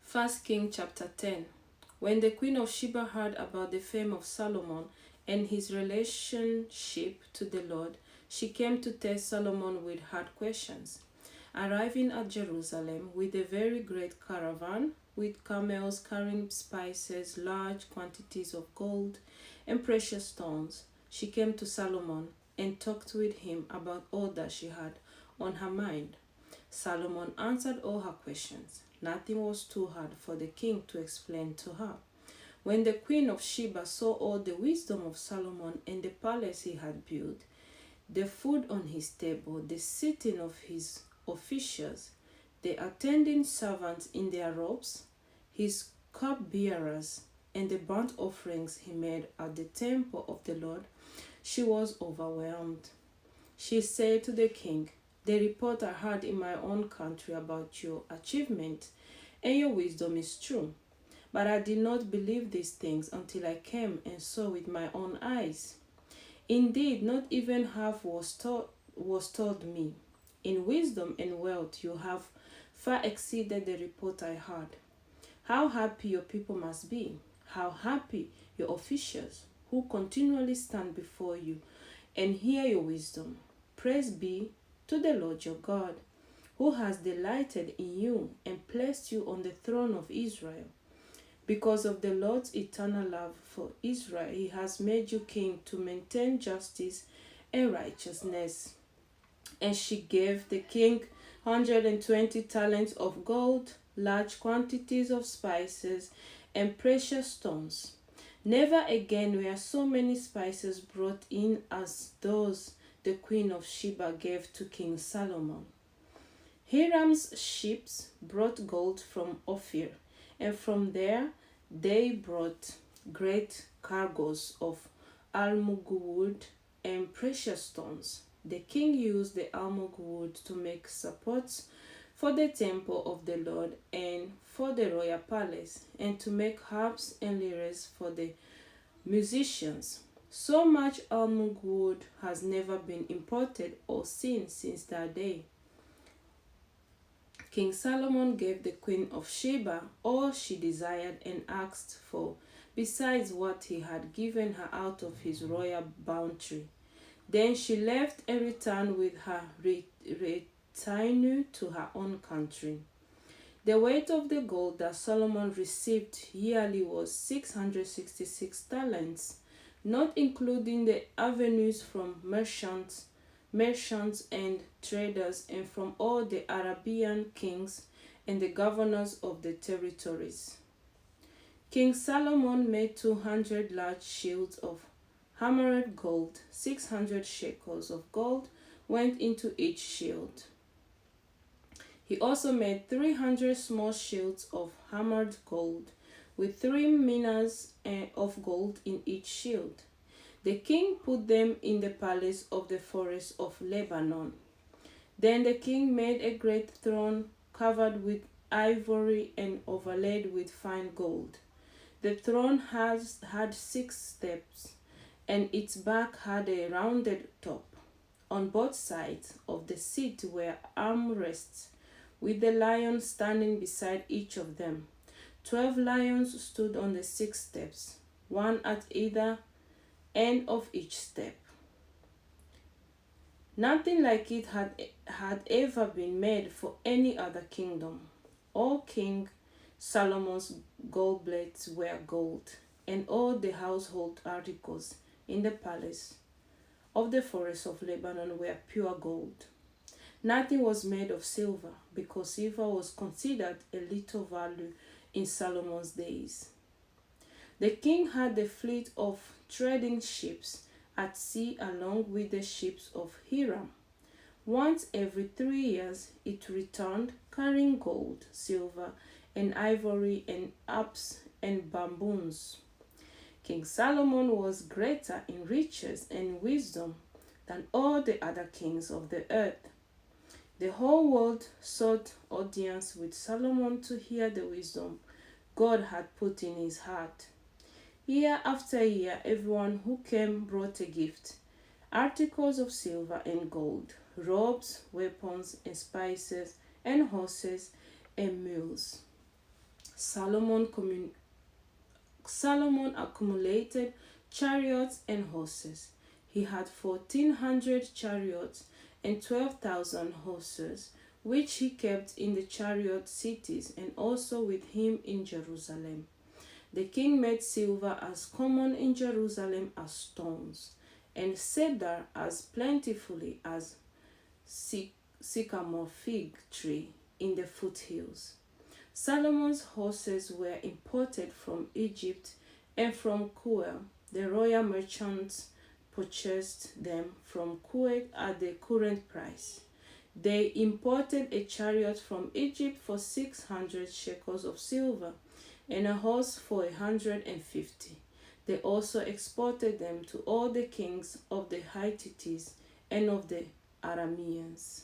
First King chapter 10. When the queen of Sheba heard about the fame of Solomon and his relationship to the Lord, she came to test Solomon with hard questions. Arriving at Jerusalem with a very great caravan, with camels carrying spices, large quantities of gold, and precious stones, she came to Solomon and talked with him about all that she had on her mind. Solomon answered all her questions. Nothing was too hard for the king to explain to her. When the queen of Sheba saw all the wisdom of Solomon and the palace he had built, the food on his table, the sitting of his officials, the attending servants in their robes, his cupbearers, and the burnt offerings he made at the temple of the Lord, she was overwhelmed. She said to the king, "The report I heard in my own country about your achievement and your wisdom is true. But I did not believe these things until I came and saw with my own eyes. Indeed, not even half was told me. In wisdom and wealth you have far exceeded the report I heard. How happy your people must be! How happy your officials who continually stand before you and hear your wisdom. Praise be to the Lord your God, who has delighted in you and placed you on the throne of Israel. Because of the Lord's eternal love for Israel, he has made you king to maintain justice and righteousness." And she gave the king 120 talents of gold, large quantities of spices, and precious stones. Never again were so many spices brought in as those the queen of Sheba gave to King Solomon. Hiram's ships brought gold from Ophir, and from there they brought great cargoes of almug wood and precious stones. The king used the almug wood to make supports for the temple of the Lord and for the royal palace, and to make harps and lyres for the musicians. So much almug wood has never been imported or seen since that day. King Solomon gave the queen of Sheba all she desired and asked for, besides what he had given her out of his royal bounty. Then she left and returned with her retinue to her own country. The weight of the gold that Solomon received yearly was 666 talents, not including the revenues from merchants and traders, and from all the Arabian kings and the governors of the territories. King Solomon made 200 large shields of hammered gold. 600 shekels of gold went into each shield. He also made 300 small shields of hammered gold, with 3 minas of gold in each shield. The king put them in the palace of the forest of Lebanon. Then the king made a great throne covered with ivory and overlaid with fine gold. The throne had 6 steps, and its back had a rounded top. On both sides of the seat were armrests, with the lion standing beside each of them. 12 lions stood on the 6 steps, one at either end of each step. Nothing like it had ever been made for any other kingdom. All King Solomon's gold plates were gold, and all the household articles in the palace of the forest of Lebanon were pure gold. Nothing was made of silver, because silver was considered a little value in Solomon's days. The king had a fleet of trading ships at sea along with the ships of Hiram. Once every 3 years it returned carrying gold, silver, and ivory and apes and bamboos. King Solomon was greater in riches and wisdom than all the other kings of the earth. The whole world sought audience with Solomon to hear the wisdom God had put in his heart. Year after year, everyone who came brought a gift: articles of silver and gold, robes, weapons, and spices, and horses and mules. Solomon accumulated chariots and horses. He had 1,400 chariots and 12,000 horses, which he kept in the chariot cities and also with him in Jerusalem. The king made silver as common in Jerusalem as stones, and cedar as plentifully as sycamore fig tree in the foothills. Solomon's horses were imported from Egypt and from Kuel. The royal merchants purchased them from Kuwait at the current price. They imported a chariot from Egypt for 600 shekels of silver and a horse for 150. They also exported them to all the kings of the Hittites and of the Arameans.